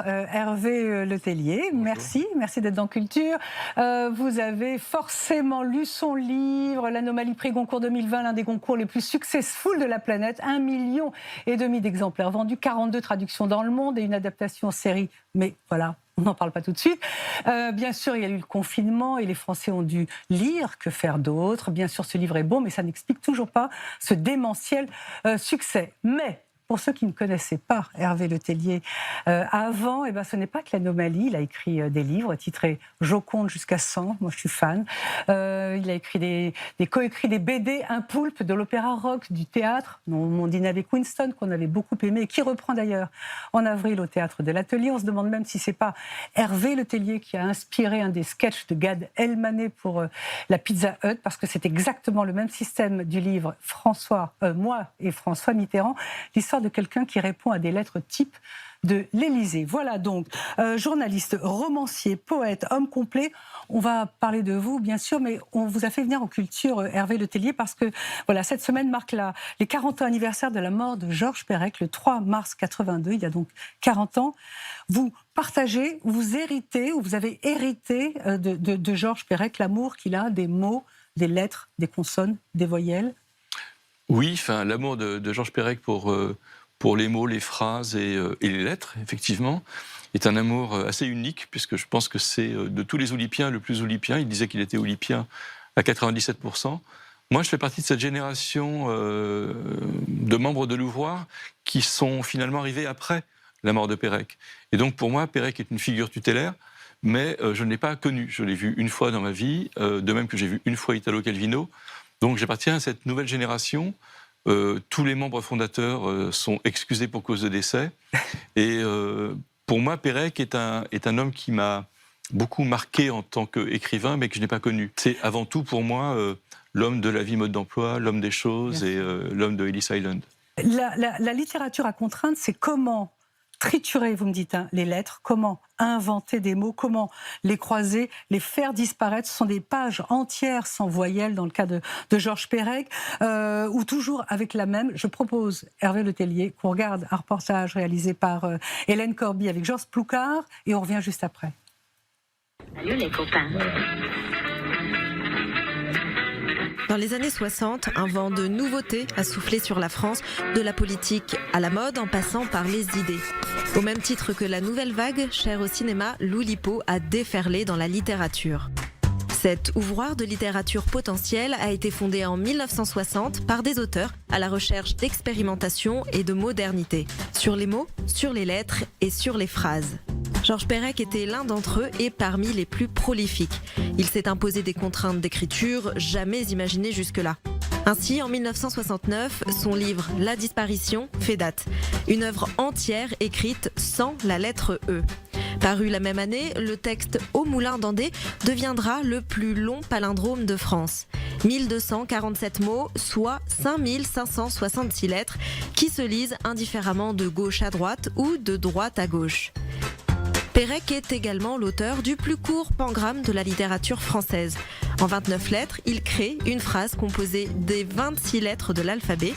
Hervé Letellier. Merci d'être dans Culture. Vous avez forcément lu son livre, L'Anomalie Prix Goncourt 2020, l'un des concours les plus successful de la planète. 1,5 million d'exemplaires vendus, 42 traductions dans le monde et une adaptation en série. Mais voilà, on n'en parle pas tout de suite. Bien sûr, il y a eu le confinement et les Français ont dû lire. Que faire d'autre? Bien sûr, ce livre est bon, mais ça n'explique toujours pas ce démentiel succès. Mais pour ceux qui ne connaissaient pas Hervé Letellier avant, ce n'est pas que l'anomalie. Il a écrit des livres titrés Joconde jusqu'à 100. Moi, je suis fan. Il a écrit coécrit des BD, Un poulpe, de l'opéra rock, du théâtre, Mon dîner avec Winston, qu'on avait beaucoup aimé, et qui reprend d'ailleurs en avril au théâtre de l'Atelier. On se demande même si c'est pas Hervé Letellier qui a inspiré un des sketchs de Gad Elmaleh pour la Pizza Hut, parce que c'est exactement le même système du livre Moi et François Mitterrand, l'histoire de quelqu'un qui répond à des lettres types de l'Élysée. Voilà donc, journaliste, romancier, poète, homme complet. On va parler de vous, bien sûr, mais on vous a fait venir en Culture, Hervé Letellier, parce que voilà, cette semaine marque les 40 ans anniversaire de la mort de Georges Perec, le 3 mars 82, il y a donc 40 ans. Vous partagez, vous héritez, ou vous avez hérité de Georges Perec, l'amour qu'il a des mots, des lettres, des consonnes, des voyelles. Oui, l'amour de Georges Perec pour les mots, les phrases et les lettres, effectivement, est un amour assez unique, puisque je pense que c'est de tous les oulipiens le plus oulipien. Il disait qu'il était oulipien à 97%. Moi, je fais partie de cette génération de membres de l'Ouvroir qui sont finalement arrivés après la mort de Perec. Et donc, pour moi, Perec est une figure tutélaire, mais je ne l'ai pas connu. Je l'ai vu une fois dans ma vie, de même que j'ai vu une fois Italo Calvino. Donc j'appartiens à cette nouvelle génération. Tous les membres fondateurs sont excusés pour cause de décès. Et pour moi, Perec est un homme qui m'a beaucoup marqué en tant qu'écrivain, mais que je n'ai pas connu. C'est avant tout pour moi l'homme de la vie mode d'emploi, l'homme des choses et l'homme de Ellis Island. La littérature à contrainte, c'est comment triturer, vous me dites, les lettres, comment inventer des mots, comment les croiser, les faire disparaître. Ce sont des pages entières sans voyelles dans le cas de Georges Perec, ou toujours avec la même. Je propose, Hervé Letellier, qu'on regarde un reportage réalisé par Hélène Corby avec Georges Ploucard, et on revient juste après. Salut les copains. Dans les années 60, un vent de nouveautés a soufflé sur la France, de la politique à la mode en passant par les idées. Au même titre que la nouvelle vague, chère au cinéma, l'Oulipo a déferlé dans la littérature. Cet ouvroir de littérature potentielle a été fondé en 1960 par des auteurs à la recherche d'expérimentation et de modernité, sur les mots, sur les lettres et sur les phrases. Georges Perec était l'un d'entre eux et parmi les plus prolifiques. Il s'est imposé des contraintes d'écriture jamais imaginées jusque-là. Ainsi, en 1969, son livre « La disparition » fait date. Une œuvre entière écrite sans la lettre E. Paru la même année, le texte « Au moulin d'Andé » deviendra le plus long palindrome de France. 1247 mots, soit 5566 lettres, qui se lisent indifféremment de gauche à droite ou de droite à gauche. Perec est également l'auteur du plus court pangramme de la littérature française. En 29 lettres, il crée une phrase composée des 26 lettres de l'alphabet.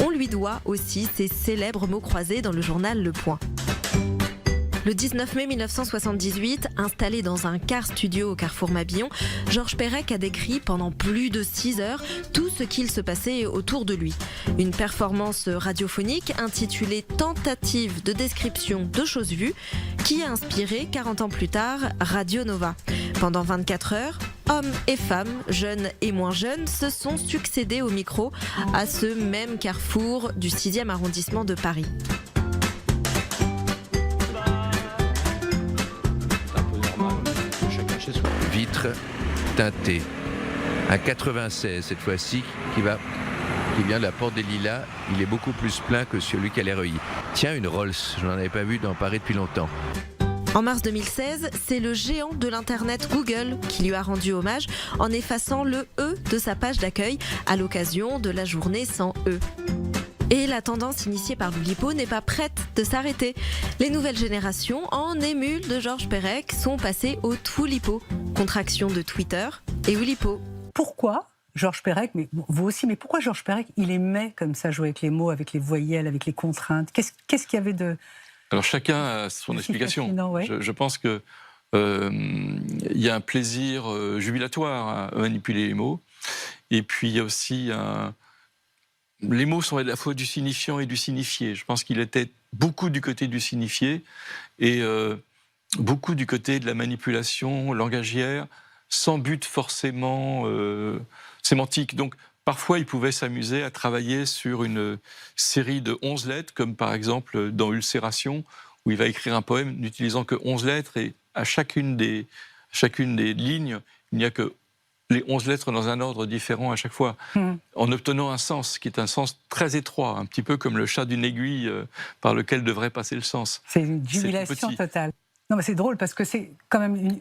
On lui doit aussi ses célèbres mots croisés dans le journal Le Point. Le 19 mai 1978, installé dans un car studio au Carrefour Mabillon, Georges Perec a décrit pendant plus de 6 heures tout ce qu'il se passait autour de lui. Une performance radiophonique intitulée « Tentative de description de choses vues » qui a inspiré 40 ans plus tard Radio Nova. Pendant 24 heures, hommes et femmes, jeunes et moins jeunes, se sont succédés au micro à ce même carrefour du 6e arrondissement de Paris. Vitre teintée. Un 96 cette fois-ci qui vient de la Porte des Lilas. Il est beaucoup plus plein que celui qu'à l'REI. Tiens, une Rolls, je n'en avais pas vu dans Paris depuis longtemps. En mars 2016, c'est le géant de l'Internet Google qui lui a rendu hommage en effaçant le E de sa page d'accueil à l'occasion de la journée sans E. Et la tendance initiée par l'Oulipo n'est pas prête de s'arrêter. Les nouvelles générations, en émule de Georges Perec, sont passées au Twoulipo, contraction de Twitter et Oulipo. Pourquoi Georges Perec, mais vous aussi, mais pourquoi Georges Perec, il aimait comme ça jouer avec les mots, avec les voyelles, avec les contraintes? Qu'est-ce qu'il y avait de Alors chacun a son explication. Ouais. Je pense que il y a un plaisir jubilatoire à manipuler les mots. Et puis il y a aussi les mots sont à la fois du signifiant et du signifié. Je pense qu'il était beaucoup du côté du signifié et beaucoup du côté de la manipulation langagière, sans but forcément sémantique. Donc parfois il pouvait s'amuser à travailler sur une série de 11 lettres, comme par exemple dans Ulcération, où il va écrire un poème n'utilisant que 11 lettres, et à chacune des lignes, il n'y a que les 11 lettres dans un ordre différent à chaque fois, en obtenant un sens qui est un sens très étroit, un petit peu comme le chat d'une aiguille par lequel devrait passer le sens. C'est une jubilation totale. Non, mais c'est drôle parce que c'est quand même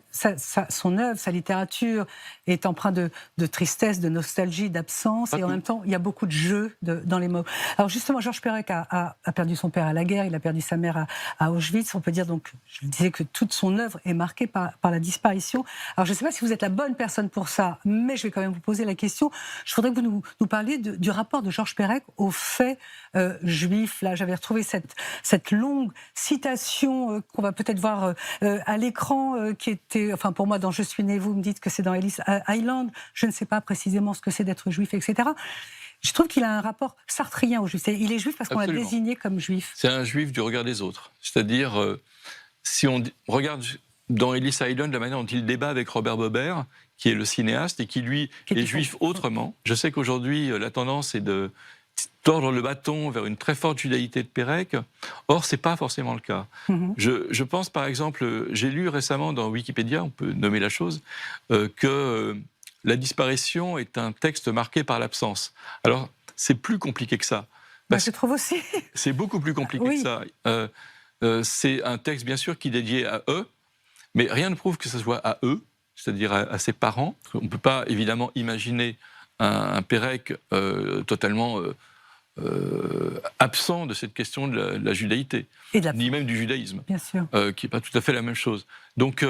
son œuvre, sa littérature est empreinte de tristesse, de nostalgie, d'absence, et en même temps, il y a beaucoup de jeu dans les mots. Alors justement, Georges Perec a perdu son père à la guerre, il a perdu sa mère à Auschwitz. On peut dire donc, je disais que toute son œuvre est marquée par la disparition. Alors je ne sais pas si vous êtes la bonne personne pour ça, mais je vais quand même vous poser la question. Je voudrais que vous nous parliez du rapport de Georges Perec aux faits juifs. Là, j'avais retrouvé cette longue citation qu'on va peut-être voir à l'écran, qui était, enfin pour moi, dans Je suis né, vous me dites que c'est dans Ellis Island, je ne sais pas précisément ce que c'est d'être juif, etc. Je trouve qu'il a un rapport sartrien aux juifs. Il est juif parce qu'on l'a désigné comme juif. C'est un juif du regard des autres. C'est-à-dire, si on regarde dans Ellis Island la manière dont il débat avec Robert Bobert, qui est le cinéaste et qui, lui, est juif autrement. Je sais qu'aujourd'hui, la tendance est de tordre le bâton vers une très forte judaïté de Pérec. Or, ce n'est pas forcément le cas. Je pense, par exemple, j'ai lu récemment dans Wikipédia, on peut nommer la chose, que la disparition est un texte marqué par l'absence. Alors, c'est plus compliqué que ça. Je trouve aussi. C'est beaucoup plus compliqué que ça. C'est un texte, bien sûr, qui est dédié à eux, mais rien ne prouve que ce soit à eux, c'est-à-dire à ses parents. On ne peut pas, évidemment, imaginer un Pérec totalement absent de cette question de la judaïté, ni même du judaïsme, bien sûr. Qui n'est pas tout à fait la même chose. Donc,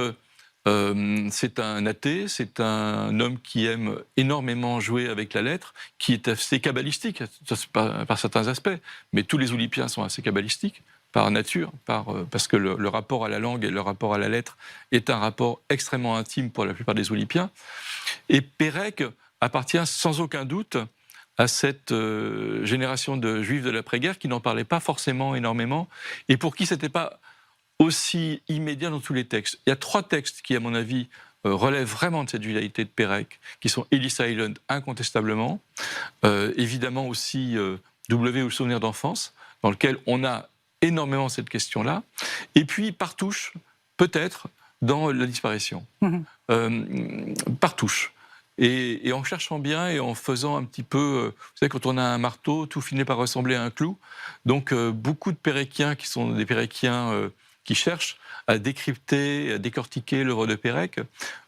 c'est un athée, c'est un homme qui aime énormément jouer avec la lettre, qui est assez kabbalistique par certains aspects, mais tous les oulipiens sont assez kabbalistiques, par nature, parce que le rapport à la langue et le rapport à la lettre est un rapport extrêmement intime pour la plupart des oulipiens. Et Pérec appartient sans aucun doute à cette génération de juifs de l'après-guerre qui n'en parlaient pas forcément énormément et pour qui ce n'était pas aussi immédiat dans tous les textes. Il y a 3 textes qui, à mon avis, relèvent vraiment de cette judaïté de Pérec, qui sont Ellis Island, incontestablement, évidemment aussi W ou le souvenir d'enfance, dans lequel on a énormément cette question-là, et puis par touche, peut-être, dans la disparition. Par touche. Et en cherchant bien et en faisant un petit peu... vous savez, quand on a un marteau, tout finit par ressembler à un clou. Donc beaucoup de péréquiens qui sont des péréquiens qui cherchent à décrypter, à décortiquer l'œuvre de Pérec,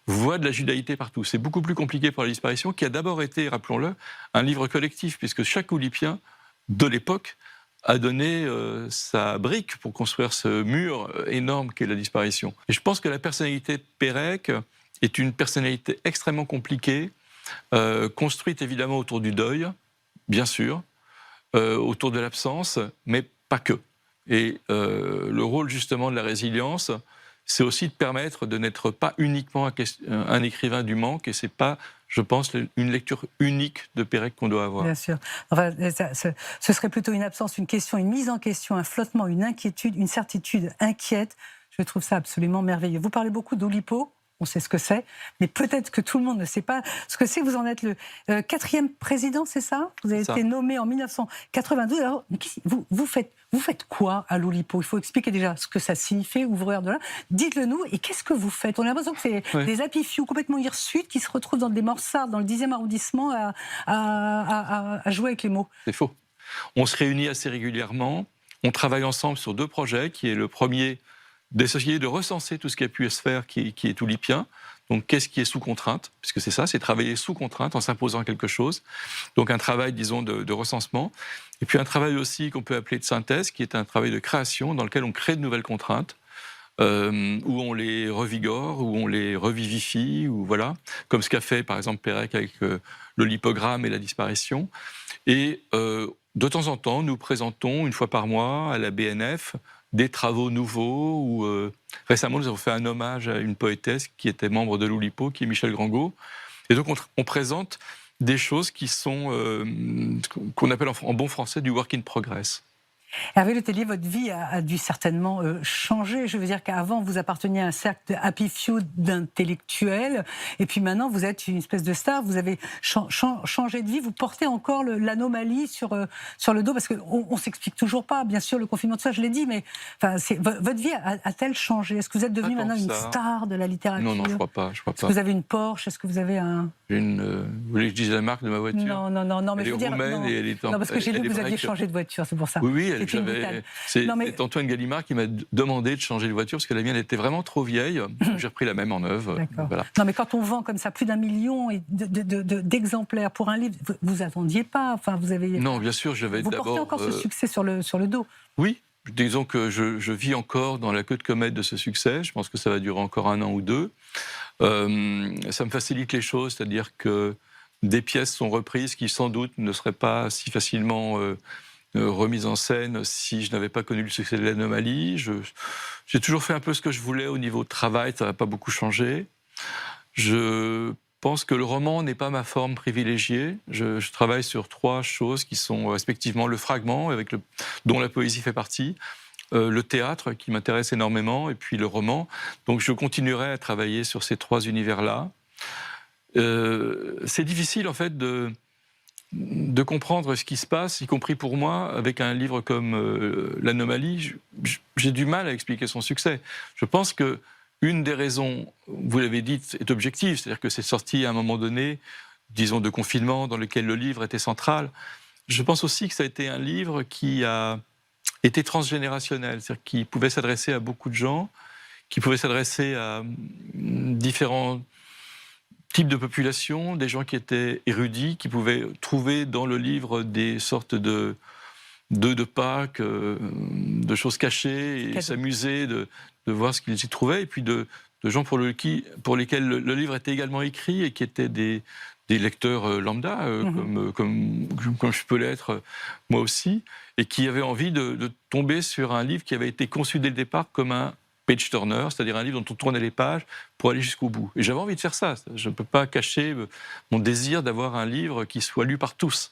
voient de la judaïté partout. C'est beaucoup plus compliqué pour la disparition, qui a d'abord été, rappelons-le, un livre collectif, puisque chaque oulipien de l'époque a donné sa brique pour construire ce mur énorme qu'est la disparition. Et je pense que la personnalité de Pérec est une personnalité extrêmement compliquée, construite évidemment autour du deuil, bien sûr, autour de l'absence, mais pas que. Et le rôle justement de la résilience, c'est aussi de permettre de n'être pas uniquement un écrivain du manque, et c'est pas, je pense, une lecture unique de Pérec qu'on doit avoir. Bien sûr. Enfin, ce serait plutôt une absence, une question, une mise en question, un flottement, une inquiétude, une certitude inquiète. Je trouve ça absolument merveilleux. Vous parlez beaucoup d'Oulipo. On sait ce que c'est, mais peut-être que tout le monde ne sait pas ce que c'est. Vous en êtes le 4e président, c'est ça? Vous avez été nommé en 1992. Alors, vous faites quoi à l'Oulipo? Il faut expliquer déjà ce que ça signifie, ouvrir de là. Dites-le nous, et qu'est-ce que vous faites? On a l'impression que c'est des happy-few complètement hirsutes qui se retrouvent dans des morsards, dans le 10e arrondissement, à jouer avec les mots. C'est faux. On se réunit assez régulièrement. On travaille ensemble sur 2 projets, qui est le premier... d'essayer de recenser tout ce qui a pu se faire, qui est oulipien. Donc, qu'est-ce qui est sous contrainte? Puisque c'est ça, c'est travailler sous contrainte en s'imposant quelque chose. Donc, un travail, disons, de recensement. Et puis, un travail aussi qu'on peut appeler de synthèse, qui est un travail de création dans lequel on crée de nouvelles contraintes, où on les revigore, où on les revivifie, ou voilà. Comme ce qu'a fait, par exemple, Pérec avec l'olipogramme et la disparition. Et de temps en temps, nous présentons, une fois par mois, à la BNF, des travaux nouveaux. Ou, récemment, nous avons fait un hommage à une poétesse qui était membre de l'Oulipo, qui est Michel Grangot. Et donc, on présente des choses qui sont, qu'on appelle en bon français, du work in progress. Hervé Letellier, votre vie a dû certainement changer. Je veux dire qu'avant, vous apparteniez à un cercle de happy few d'intellectuels, et puis maintenant, vous êtes une espèce de star. Vous avez changé de vie. Vous portez encore l'anomalie sur le dos, parce qu'on ne s'explique toujours pas. Bien sûr, le confinement, tout ça, je l'ai dit, mais enfin, votre vie a-t-elle changé? Est-ce que vous êtes devenu maintenant une star de la littérature? Non, je crois pas. Est-ce que vous avez une Porsche? Est-ce que vous avez un... Vous voulez que je dise la marque de ma voiture? Non, mais elle est roumaine et elle est non, parce que j'ai lu que vous aviez changé de voiture, c'est pour ça. Oui, c'est Antoine Gallimard qui m'a demandé de changer de voiture parce que la mienne était vraiment trop vieille. J'ai repris la même en neuve. Voilà. Non, mais quand on vend comme ça plus d'1 million d'exemplaires pour un livre, vous attendiez pas. Enfin, vous avez. Non, bien sûr, j'avais d'abord. Vous portez encore ce succès sur le dos. Oui. Disons que je vis encore dans la queue de comète de ce succès. Je pense que ça va durer encore 1 an ou 2. Ça me facilite les choses, c'est-à-dire que des pièces sont reprises qui sans doute ne seraient pas si facilement remises en scène si je n'avais pas connu le succès de l'Anomalie. J'ai toujours fait un peu ce que je voulais au niveau de travail, ça n'a pas beaucoup changé. Je pense que le roman n'est pas ma forme privilégiée. Je travaille sur 3 choses qui sont respectivement le fragment, dont la poésie fait partie, le théâtre qui m'intéresse énormément, et puis le roman. Donc je continuerai à travailler sur ces 3 univers-là. C'est difficile en fait de comprendre ce qui se passe, y compris pour moi, avec un livre comme L'Anomalie. J'ai du mal à expliquer son succès. Je pense que une des raisons, vous l'avez dit, est objective, c'est-à-dire que c'est sorti à un moment donné, disons, de confinement, dans lequel le livre était central. Je pense aussi que ça a été un livre qui a été transgénérationnel, c'est-à-dire qui pouvait s'adresser à beaucoup de gens, qui pouvait s'adresser à différents types de populations, des gens qui étaient érudits, qui pouvaient trouver dans le livre des sortes de Pâques, de choses cachées, et s'amuser de voir ce qu'ils y trouvaient, et puis de gens pour lesquels le livre était également écrit et qui étaient des lecteurs lambda, comme je peux l'être moi aussi, et qui avaient envie de tomber sur un livre qui avait été conçu dès le départ comme un page-turner, c'est-à-dire un livre dont on tournait les pages pour aller jusqu'au bout. Et j'avais envie de faire ça. Je ne peux pas cacher mon désir d'avoir un livre qui soit lu par tous.